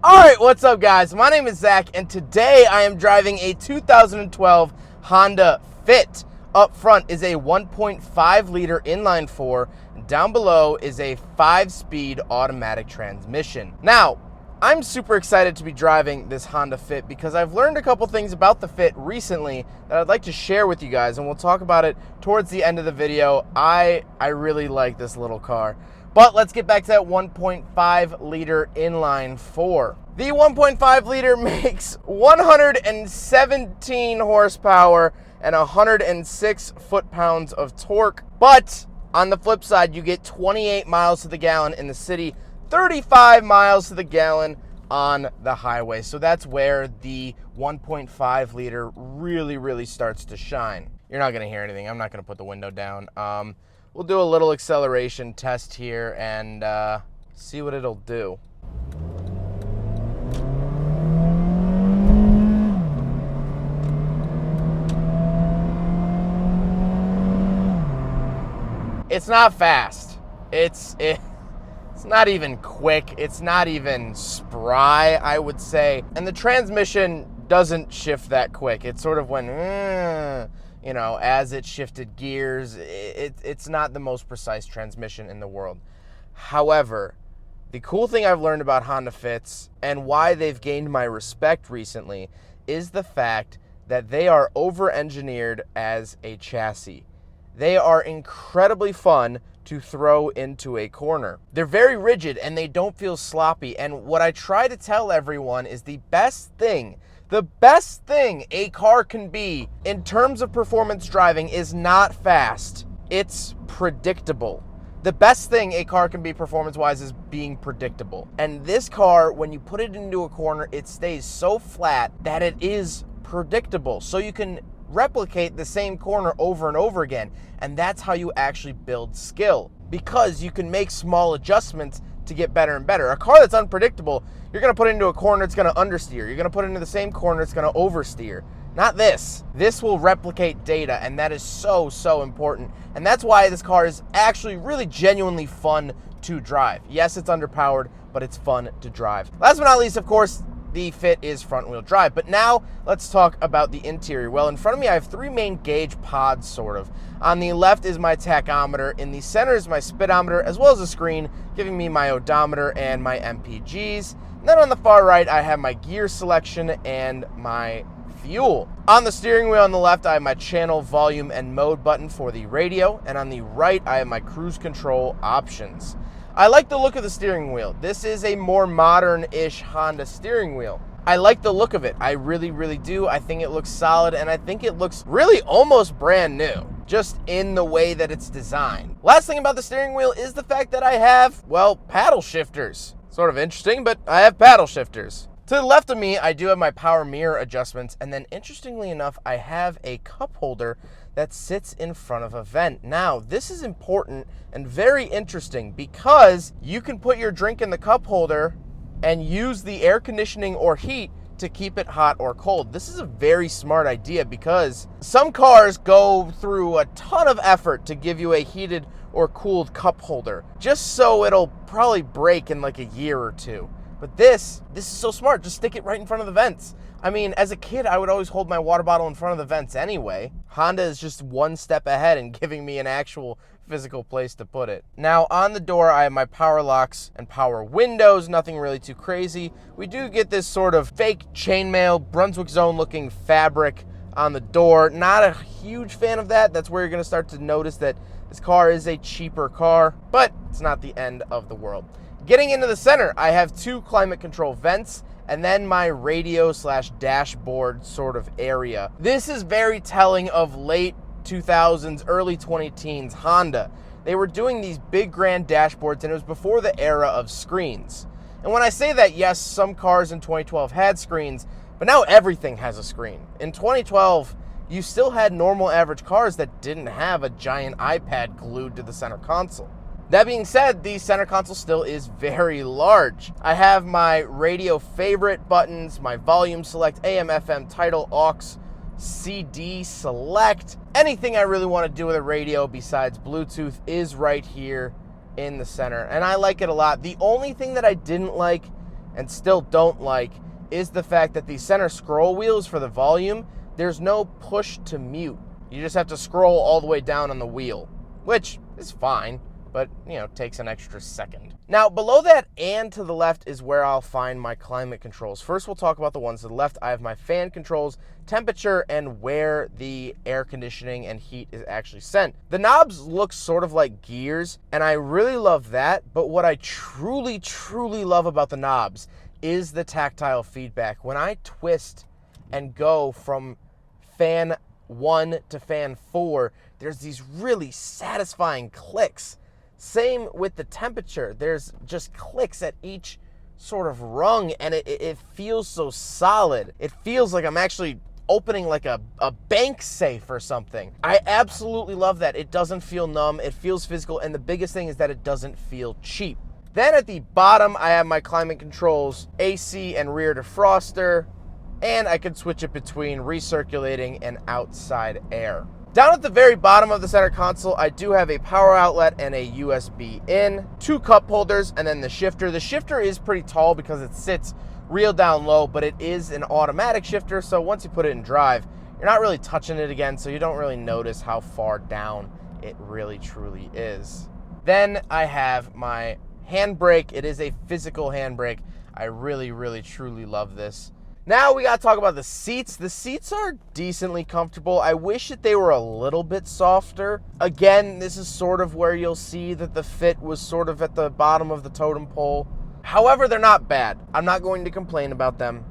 Alright, what's up guys? My name is Zach and today I am driving a 2012 Honda Fit. Up front is a 1.5 liter inline 4, and down below is a 5-speed automatic transmission. Now, I'm super excited to be driving this Honda Fit because I've learned a couple things about the Fit recently that I'd like to share with you guys, and we'll talk about it towards the end of the video. I really like this little car. But let's get back to that 1.5 liter inline 4. The 1.5 liter makes 117 horsepower and 106 foot-pounds of torque. But on the flip side, you get 28 miles to the gallon in the city, 35 miles to the gallon on the highway. So that's where the 1.5 liter really starts to shine. You're not going to hear anything. I'm not going to put the window down. We'll do a little acceleration test here and see what it'll do. It's not fast. It's not even quick. It's not even spry, I would say. And the transmission doesn't shift that quick. It sort of went, you know, as it shifted gears. It's not the most precise transmission in the world. However, the cool thing I've learned about Honda Fits and why they've gained my respect recently is the fact that they are over-engineered as a chassis. They are incredibly fun to throw into a corner. They're very rigid and they don't feel sloppy. And what I try to tell everyone is the best thing a car can be in terms of performance driving is not fast. It's predictable. The best thing a car can be performance-wise is being predictable. And this car, when you put it into a corner, it stays so flat that it is predictable. So you can replicate the same corner over and over again. And that's how you actually build skill, because you can make small adjustments to get better and better. A car that's unpredictable, you're going to put it into a corner, it's going to understeer. You're going to put it into the same corner, it's going to oversteer. Not this. This will replicate data, and that is so important. And that's why this car is actually really genuinely fun to drive. Yes, it's underpowered, but it's fun to drive. Last but not least, of course, the Fit is front-wheel drive. But now let's talk about the interior. Well, in front of me I have 3 main gauge pods, sort of. On the left is my tachometer. In the center is my speedometer, as well as a screen giving me my odometer and my MPGs. And then on the far right I have my gear selection and my fuel. On the steering wheel on the left I have my channel, volume, and mode button for the radio. And on the right I have my cruise control options. I like the look of the steering wheel. This is a more modern-ish Honda steering wheel. I like the look of it. I really do. I think it looks solid, and I think it looks really almost brand new, just in the way that it's designed. Last thing about the steering wheel is the fact that I have, well, paddle shifters. Sort of interesting, but I have paddle shifters. To the left of me, I do have my power mirror adjustments, and then interestingly enough, I have a cup holder that sits in front of a vent. Now, this is important and very interesting because you can put your drink in the cup holder and use the air conditioning or heat to keep it hot or cold. This is a very smart idea because some cars go through a ton of effort to give you a heated or cooled cup holder, just so it'll probably break in like a year or two. But this is so smart. Just stick it right in front of the vents. I mean, as a kid, I would always hold my water bottle in front of the vents anyway. Honda is just one step ahead in giving me an actual physical place to put it. Now, on the door, I have my power locks and power windows. Nothing really too crazy. We do get this sort of fake chainmail, Brunswick Zone looking fabric on the door. Not a huge fan of that. That's where you're going to start to notice that this car is a cheaper car, but it's not the end of the world. Getting into the center, I have 2 climate control vents and then my radio/dashboard sort of area. This is very telling of late 2000s, early 2010s Honda. They were doing these big grand dashboards, and it was before the era of screens. And when I say that, yes, some cars in 2012 had screens, but now everything has a screen. In 2012, you still had normal average cars that didn't have a giant iPad glued to the center console. That being said, the center console still is very large. I have my radio favorite buttons, my volume select, AM, FM, title, aux, CD select. Anything I really want to do with a radio besides Bluetooth is right here in the center, and I like it a lot. The only thing that I didn't like and still don't like is the fact that the center scroll wheels for the volume, there's no push to mute. You just have to scroll all the way down on the wheel, which is fine, but, takes an extra second. Now, below that and to the left is where I'll find my climate controls. First, we'll talk about the ones to the left. I have my fan controls, temperature, and where the air conditioning and heat is actually sent. The knobs look sort of like gears, and I really love that, but what I truly, truly love about the knobs is the tactile feedback. When I twist and go from fan 1 to fan 4, there's these really satisfying clicks. Same with the temperature. There's just clicks at each sort of rung, and it feels so solid. It feels like I'm actually opening like a bank safe or something. I absolutely love that. It doesn't feel numb. It feels physical, and the biggest thing is that it doesn't feel cheap. Then at the bottom, I have my climate controls, AC and rear defroster, and I can switch it between recirculating and outside air. Down at the very bottom of the center console, I do have a power outlet and a USB in, 2 cup holders, and then the shifter. The shifter is pretty tall because it sits real down low, but it is an automatic shifter, so once you put it in drive, you're not really touching it again, so you don't really notice how far down it really truly is. Then I have my handbrake. It is a physical handbrake. I really, really, truly love this. Now we gotta talk about the seats. The seats are decently comfortable. I wish that they were a little bit softer. Again, this is sort of where you'll see that the fit was sort of at the bottom of the totem pole. However, they're not bad. I'm not going to complain about them.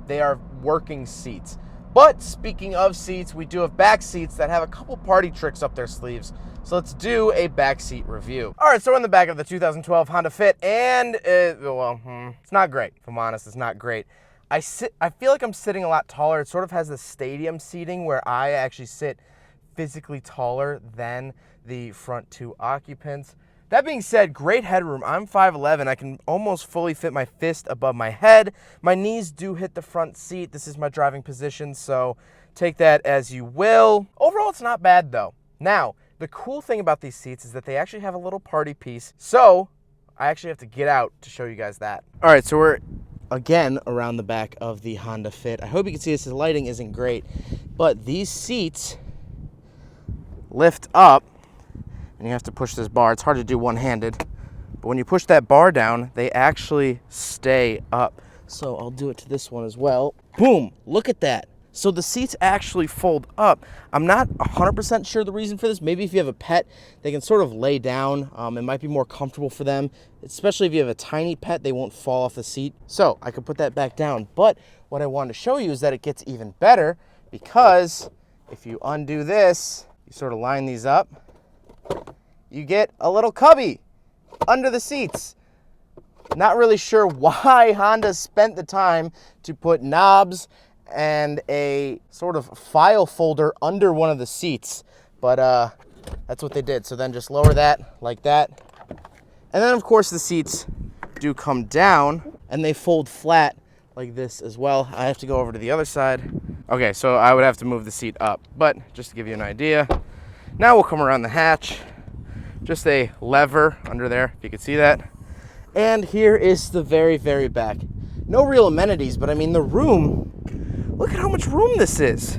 They are working seats. But speaking of seats, we do have back seats that have a couple party tricks up their sleeves. So let's do a back seat review. All right, so we're in the back of the 2012 Honda Fit, and it's not great. If I'm honest, it's not great. I feel like I'm sitting a lot taller. It sort of has the stadium seating where I actually sit physically taller than the front 2 occupants. That being said, great headroom. I'm 5'11". I can almost fully fit my fist above my head. My knees do hit the front seat. This is my driving position, so take that as you will. Overall, it's not bad though. Now, the cool thing about these seats is that they actually have a little party piece, so I actually have to get out to show you guys that. All right, so we're again around the back of the Honda Fit. I hope you can see this. The lighting isn't great, but these seats lift up, and you have to push this bar. It's hard to do one-handed, but when you push that bar down, they actually stay up. So I'll do it to this one as well. Boom, look at that. So the seats actually fold up. I'm not 100% sure the reason for this. Maybe if you have a pet, they can sort of lay down. It might be more comfortable for them, especially if you have a tiny pet, they won't fall off the seat. So I could put that back down. But what I wanted to show you is that it gets even better, because if you undo this, you sort of line these up, you get a little cubby under the seats. Not really sure why Honda spent the time to put knobs and a sort of file folder under one of the seats, but that's what they did. So then just lower that like that, and then of course the seats do come down and they fold flat like this as well. I have to go over to the other side. Okay, so I would have to move the seat up, but just to give you an idea. Now we'll come around the hatch, just a lever under there, if you can see that. And here is the very, very back. No real amenities, but I mean the room, look at how much room this is.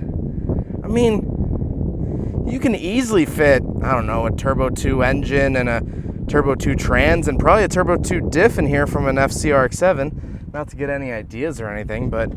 I mean, you can easily fit, I don't know, a Turbo 2 engine and a Turbo 2 trans and probably a Turbo 2 diff in here from an FCRX7. Not to get any ideas or anything, but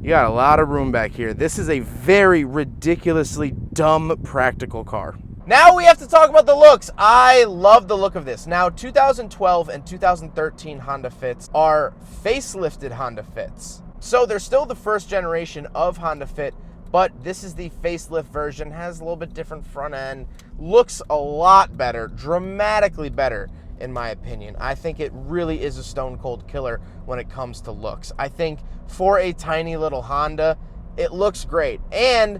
you got a lot of room back here. This is a very ridiculously dumb practical car. Now we have to talk about the looks. I love the look of this. Now, 2012 and 2013 Honda Fits are facelifted Honda Fits. So they're still the first generation of Honda Fit, but this is the facelift version, has a little bit different front end, looks a lot better, dramatically better in my opinion. I think it really is a stone cold killer when it comes to looks. I think for a tiny little Honda, it looks great. And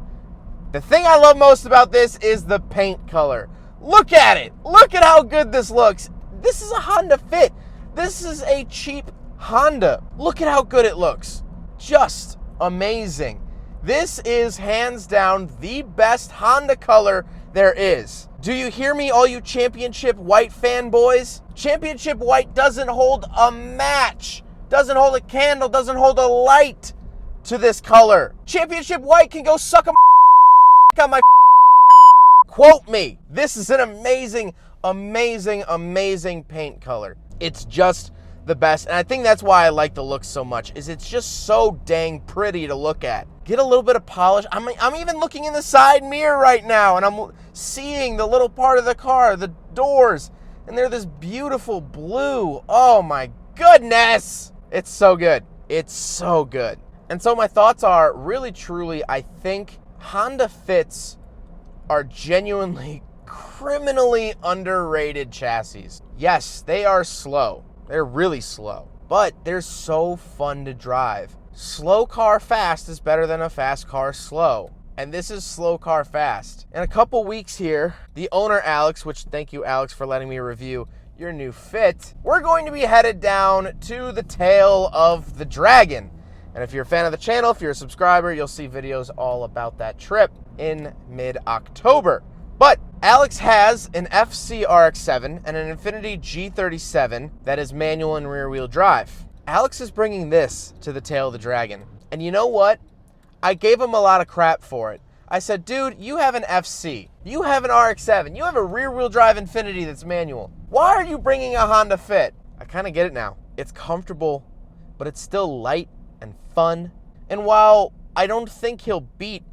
the thing I love most about this is the paint color. Look at it. Look at how good this looks. This is a Honda Fit. This is a cheap Honda. Look at how good it looks. Just amazing. This is hands down the best Honda color there is. Do you hear me, all you Championship White fanboys? Championship White doesn't hold a match doesn't hold a candle, doesn't hold a light to this color. Championship white can go suck a on my quote me. This is an amazing, amazing, amazing paint color. It's just the best, and I think that's why I like the look so much, is it's just so dang pretty to look at. Get a little bit of polish. I'm even looking in the side mirror right now, and I'm seeing the little part of the car, the doors, and they're this beautiful blue. Oh my goodness. It's so good. It's so good. And so my thoughts are, really, truly, I think Honda Fits are genuinely criminally underrated chassis. Yes, they are slow. They're really slow, but they're so fun to drive. Slow car fast is better than a fast car slow. And this is slow car fast. In a couple weeks here, the owner, Alex, which thank you, Alex, for letting me review your new Fit, we're going to be headed down to the tail of the Dragon. And if you're a fan of the channel, if you're a subscriber, you'll see videos all about that trip in mid-October. But Alex has an FC RX-7 and an Infiniti G37 that is manual and rear-wheel drive. Alex is bringing this to the tail of the Dragon. And you know what? I gave him a lot of crap for it. I said, dude, you have an FC. You have an RX-7. You have a rear-wheel drive Infiniti that's manual. Why are you bringing a Honda Fit? I kind of get it now. It's comfortable, but it's still light and fun. And while I don't think he'll beat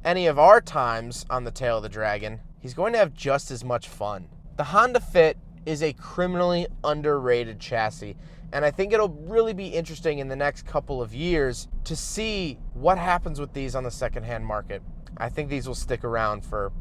any of our times on the tail of the Dragon, he's going to have just as much fun. The Honda Fit is a criminally underrated chassis, and I think it'll really be interesting in the next couple of years to see what happens with these on the secondhand market. I think these will stick around for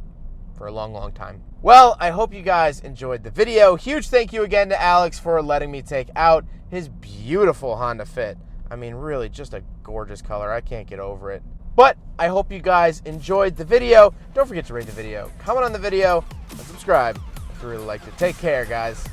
a long, long time. Well, I hope you guys enjoyed the video. Huge thank you again to Alex for letting me take out his beautiful Honda Fit. I mean, really, just a gorgeous color. I can't get over it. But I hope you guys enjoyed the video. Don't forget to rate the video, comment on the video, and subscribe if you really liked it. Take care, guys.